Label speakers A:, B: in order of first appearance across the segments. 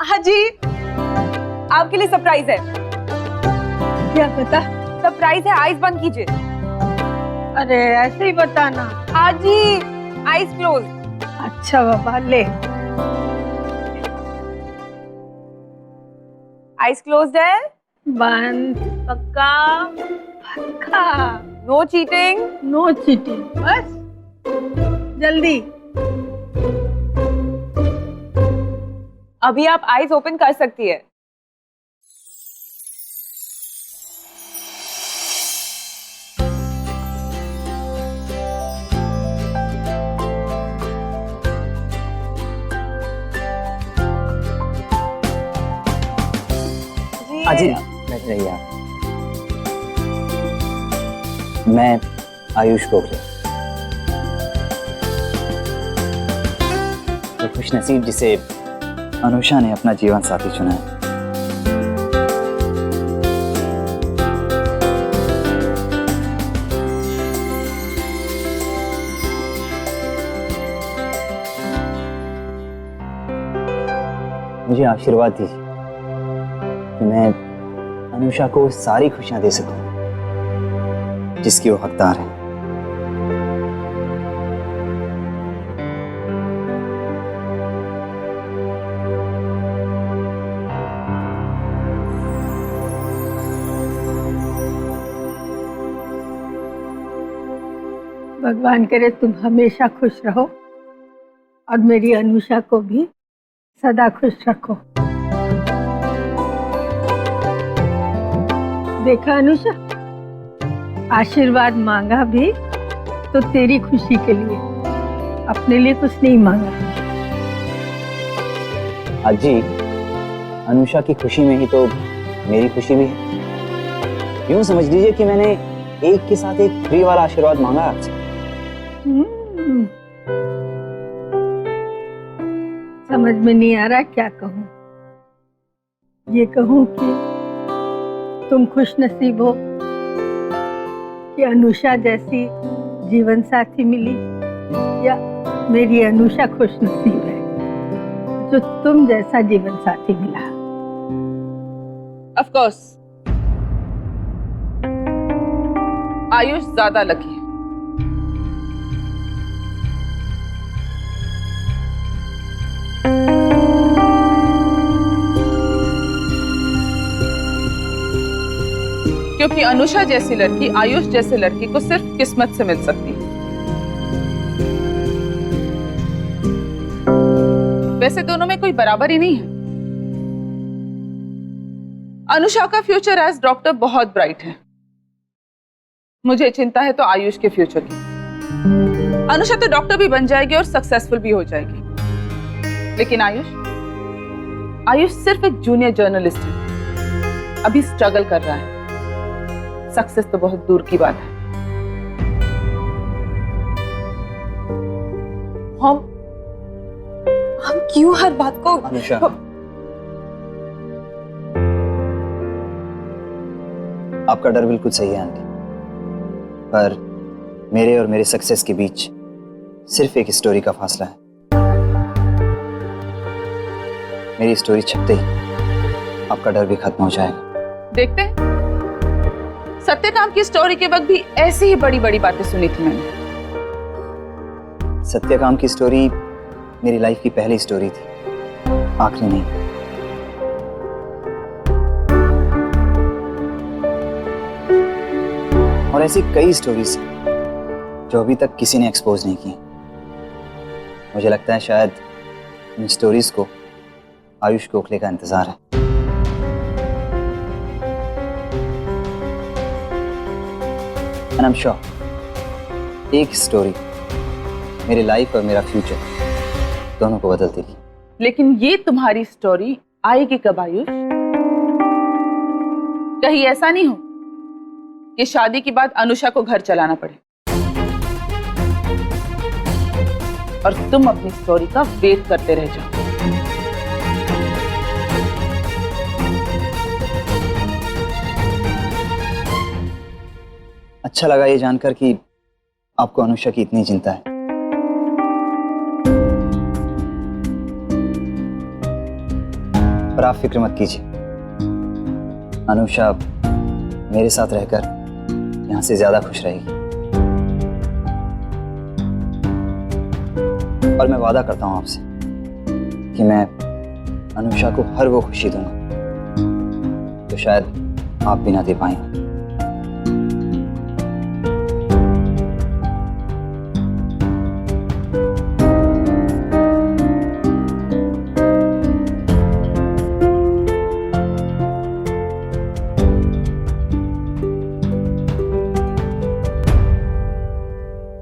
A: हाँ जी, आपके लिए सरप्राइज है।
B: क्या पता?
A: सरप्राइज है, आईज बंद कीजिए।
B: अरे ऐसे ही बताना।
A: हाँ जी, आईज क्लोज।
B: अच्छा बाबा ले।
A: आईज क्लोज्ड है।
B: बंद।
A: पक्का?
B: पक्का।
A: No cheating.
B: नो चीटिंग, बस जल्दी।
A: अभी आप आईज ओपन कर सकती है।
C: हाँ जी, बैठ रहिए आप। मैं आयुष गोखले, तो खुश नसीब जिसे अनुषा ने अपना जीवन साथी चुना है। मुझे आशीर्वाद दीजिए कि मैं अनुषा को सारी खुशियां दे सकूं जिसकी वो हकदार है।
B: भगवान करे तुम हमेशा खुश रहो और मेरी अनुषा को भी सदा खुश रखो। देखा अनुषा, आशीर्वाद मांगा भी तो तेरी खुशी के लिए, अपने लिए कुछ नहीं मांगा।
C: अजी, अनुषा की खुशी में ही तो मेरी खुशी भी है। यूं समझ लीजिए कि मैंने एक के साथ एक फ्री वाला आशीर्वाद मांगा है आपसे।
B: समझ में नहीं आ रहा क्या कहूँ। ये कहूँ कि तुम खुश नसीब हो कि अनुषा जैसी जीवन साथी मिली, या मेरी अनुषा खुश नसीब है जो तुम जैसा जीवन साथी मिला।
A: ऑफ कोर्स आयुष ज्यादा लकी है। क्योंकि अनुषा जैसी लड़की आयुष जैसे लड़की को सिर्फ किस्मत से मिल सकती है। वैसे दोनों में कोई बराबरी नहीं है। अनुषा का फ्यूचर एज डॉक्टर बहुत ब्राइट है। मुझे चिंता है तो आयुष के फ्यूचर की। अनुषा तो डॉक्टर भी बन जाएगी और सक्सेसफुल भी हो जाएगी, लेकिन आयुष सिर्फ एक जूनियर जर्नलिस्ट है, अभी स्ट्रगल कर रहा है। सक्सेस तो बहुत दूर की बात है। हम क्यों हर बात को
C: अनुषा, आपका डर बिल्कुल सही है आंटी, पर मेरे और मेरे सक्सेस के बीच सिर्फ एक स्टोरी का फासला है। मेरी स्टोरी छपते ही आपका डर भी खत्म हो जाएगा।
A: देखते हैं। सत्यकाम की स्टोरी के वक्त भी ऐसी ही बड़ी बड़ी बातें सुनी थी मैंने।
C: सत्यकाम की स्टोरी मेरी लाइफ की पहली स्टोरी थी, आखिरी नहीं। और ऐसी कई स्टोरीज जो अभी तक किसी ने एक्सपोज नहीं की। मुझे लगता है शायद इन स्टोरीज को आयुष गोखले का इंतजार है। And I'm sure एक स्टोरी मेरी लाइफ और मेरा फ्यूचर दोनों को बदल देगी।
A: लेकिन ये तुम्हारी स्टोरी आएगी कब आयुष? कहीं ऐसा नहीं हो कि शादी के बाद अनुषा को घर चलाना पड़े और तुम अपनी स्टोरी का वेट करते रह जाओ।
C: अच्छा लगा ये जानकर कि आपको अनुषा की इतनी चिंता है। पर आप फिक्र मत कीजिए, अनुषा मेरे साथ रहकर यहाँ से ज्यादा खुश रहेगी। और मैं वादा करता हूँ आपसे कि मैं अनुषा को हर वो खुशी दूंगा जो शायद आप भी ना दे पाए।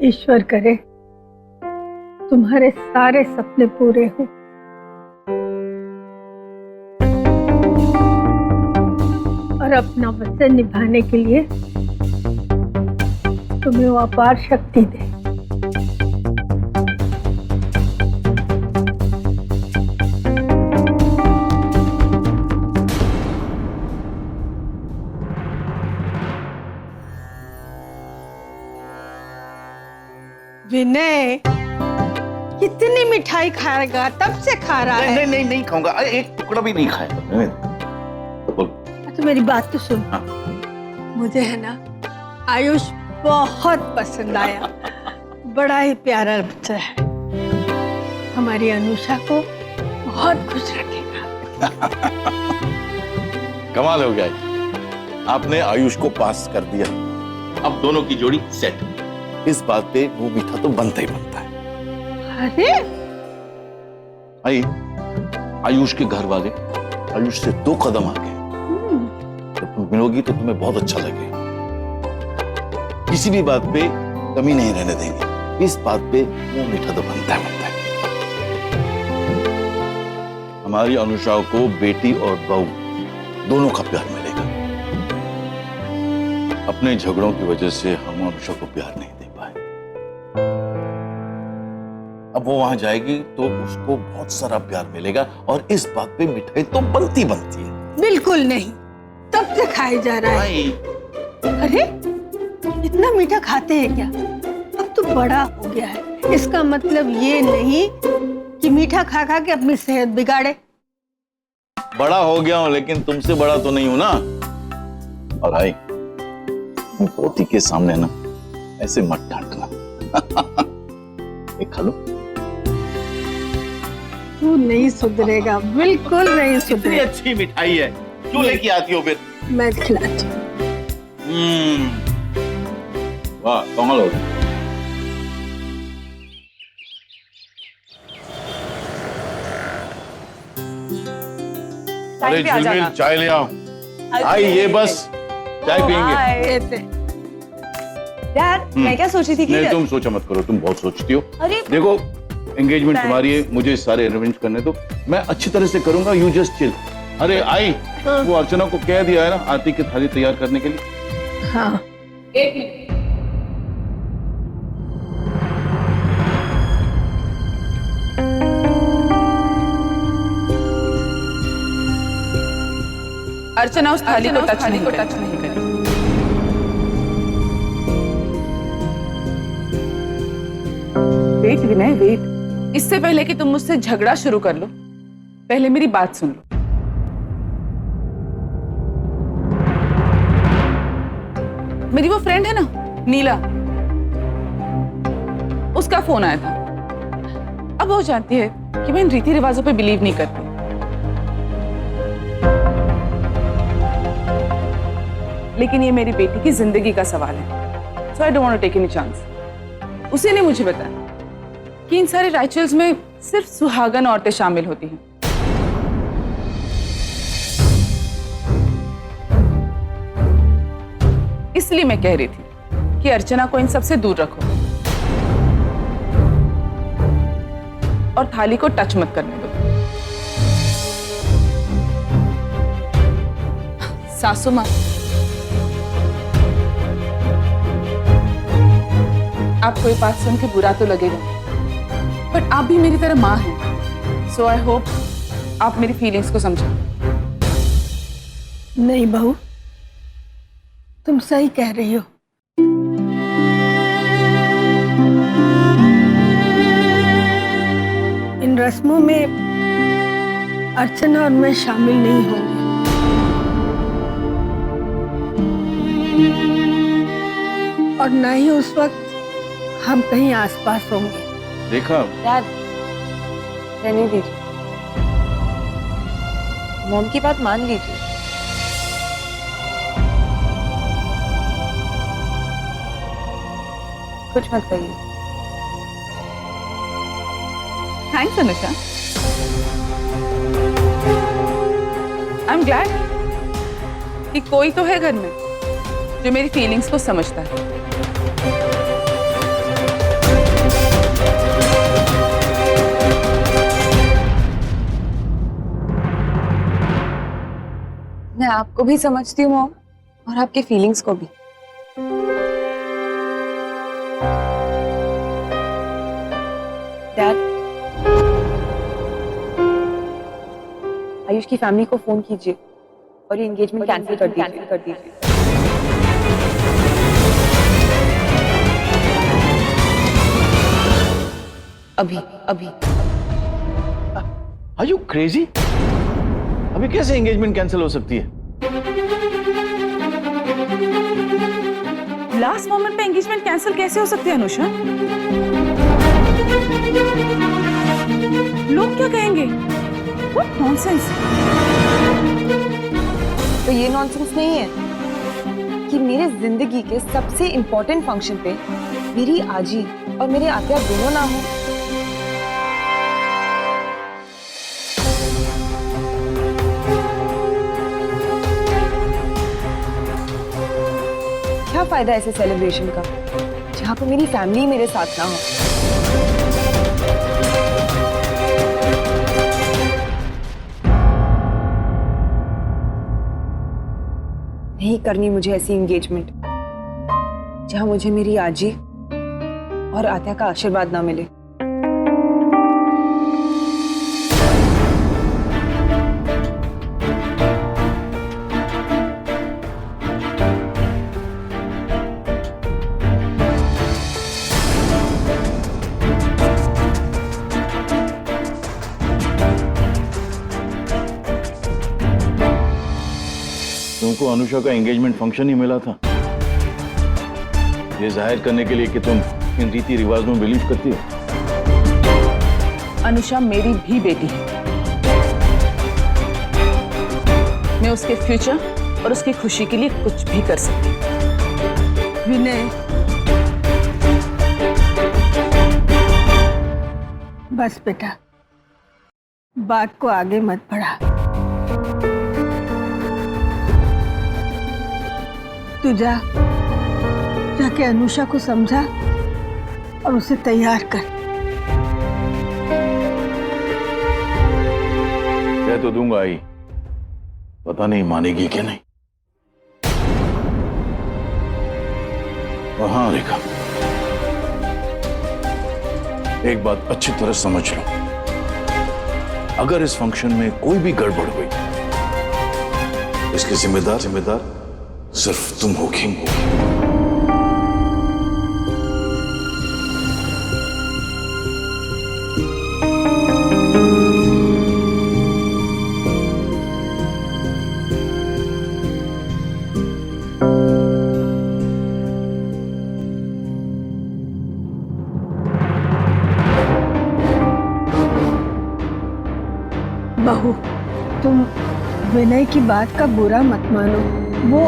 B: ईश्वर करे तुम्हारे सारे सपने पूरे हों। और अपना वचन निभाने के लिए तुम्हें वो अपार शक्ति दे। विनय, कितनी मिठाई खाएगा? तब से खा रहा है।
D: नहीं नहीं नहीं खाऊंगा, एक टुकड़ा भी नहीं खाया।
B: तो मेरी बात तो सुन।
D: हाँ।
B: मुझे है ना आयुष बहुत पसंद आया। बड़ा ही प्यारा बच्चा है, हमारी अनुषा को बहुत खुश रखेगा।
D: कमाल हो गया, आपने आयुष को पास कर दिया। अब दोनों की जोड़ी सेट। इस बात पे वो मीठा तो बनता ही बनता है।
B: अरे
D: आई, आयुष के घर वाले आयुष से 2 कदम आगे। जब तुम मिलोगी तो तुम्हें बहुत अच्छा लगेगा। किसी भी बात पे कमी नहीं रहने देंगे। इस बात पे वो मीठा तो बनता है। हमारी अनुषा को बेटी और बहू दोनों का प्यार मिलेगा। अपने झगड़ों की वजह से हम अनुषा को प्यार नहीं दे पाए। अब वो वहां जाएगी तो उसको बहुत सारा प्यार मिलेगा और इस बात पे मिठाई तो बनती है।
B: बिल्कुल नहीं, तब से खाए जा रहा है। अरे इतना मीठा खाते हैं क्या? अब तो बड़ा हो गया है, इसका मतलब ये नहीं कि मीठा खा खा के अपनी सेहत बिगाड़े।
D: बड़ा हो गया हूं लेकिन तुमसे बड़ा तो नहीं हूं ना। और आई, पोती के सामने ना ऐसे मत डांटना। एक खा लो।
B: तू नहीं सुधरेगा, बिल्कुल नहीं
D: इतनी
B: सुधरेगा।
D: अच्छी मिठाई है, क्यों लेके आती हो फिर?
B: मैं खिलाती हूँ।
D: वाह, कमाल हो गया। अरे झिलमिल, चाय ले आओ। आई, ये बस चाय पियेंगे।
E: यार मैं क्या सोच रही थी कि
D: नहीं, तुम सोचा मत करो, तुम बहुत सोचती हो।
E: अरे
D: देखो, एंगेजमेंट तुम्हारी है, मुझे सारे अरेंज करने दो, मैं अच्छी तरह से करूंगा। You just chill. अरे आई, वो अर्चना को कह दिया है ना आरती की थाली तैयार करने के लिए।
B: हाँ,
A: एक मिनट। अर्चना उस थाली को टच नहीं करेगी। वेट विनय, वेट। इससे पहले कि तुम मुझसे झगड़ा शुरू कर लो, पहले मेरी बात सुन लो। मेरी वो फ्रेंड है ना नीला, उसका फोन आया था। अब वो जानती है कि मैं इन रीति रिवाजों पे बिलीव नहीं करती। लेकिन ये मेरी बेटी की जिंदगी का सवाल है, so I don't want to take any chance. उसी ने मुझे बताया कि इन सारे राइचुअल्स में सिर्फ सुहागन औरतें शामिल होती हैं। इसलिए मैं कह रही थी कि अर्चना को इन सब से दूर रखो और थाली को टच मत करने दो। सासू माँ, आपको ये बात सुन के बुरा तो लगेगा, बट आप भी मेरी तरह माँ हैं, सो आई होप आप मेरी फीलिंग्स को समझो।
B: नहीं बहू, तुम सही कह रही हो। इन रस्मों में अर्चना और मैं शामिल नहीं होंगे। और ना ही उस वक्त हम कहीं आसपास होंगे।
D: देखा,
E: डैड, रहने दीजिए, मॉम की बात मान लीजिए। कुछ मत कहिए।
A: Thanks Anusha. I am glad कि कोई तो है घर में जो मेरी फीलिंग्स को समझता है।
E: मैं आपको भी समझती हूँ मॉम, और आपकी फीलिंग्स को भी। डैड, आयुष की फैमिली को फोन कीजिए और ये एंगेजमेंट कैंसिल कर दीजिए। अभी अभी।
D: Are you crazy? अभी कैसे एंगेजमेंट कैंसिल हो सकती है?
A: लास्ट मोमेंट पे एंगेजमेंट कैंसिल कैसे हो सकती है अनुषा? लोग क्या कहेंगे? What nonsense!
E: तो ये नॉनसेंस नहीं है कि मेरे जिंदगी के सबसे इम्पोर्टेंट फंक्शन पे मेरी आजी और मेरे आत्या दोनों ना हो। क्या फायदा ऐसे सेलिब्रेशन का जहाँ पे मेरी फैमिली मेरे साथ ना हो। नहीं करनी मुझे ऐसी एंगेजमेंट जहां मुझे मेरी आजी और आत्या का आशीर्वाद ना मिले।
D: तुमको अनुषा का एंगेजमेंट फंक्शन ही मिला था, ये जाहिर करने के लिए कि तुम इन रीति रिवाज में बिलीव करती हो।
A: अनुषा मेरी भी बेटी है। मैं उसके फ्यूचर और उसकी खुशी के लिए कुछ भी कर सकती हूँ।
B: विनय, बस बेटा, बात को आगे मत बढ़ा। तू जाके अनुषा को समझा और उसे तैयार कर।
D: कह तो दूंगा आई, पता नहीं मानेगी कि नहीं। और हाँ रेखा, एक बात अच्छी तरह समझ लो, अगर इस फंक्शन में कोई भी गड़बड़ हुई, इसके जिम्मेदार सिर्फ तुम होगी।
B: बहू, तुम विनय की बात का बुरा मत मानो। वो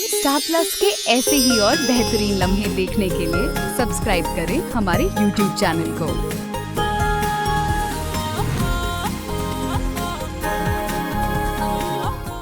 F: स्टार प्लस के ऐसे ही और बेहतरीन लम्हे देखने के लिए सब्सक्राइब करें हमारे YouTube चैनल को।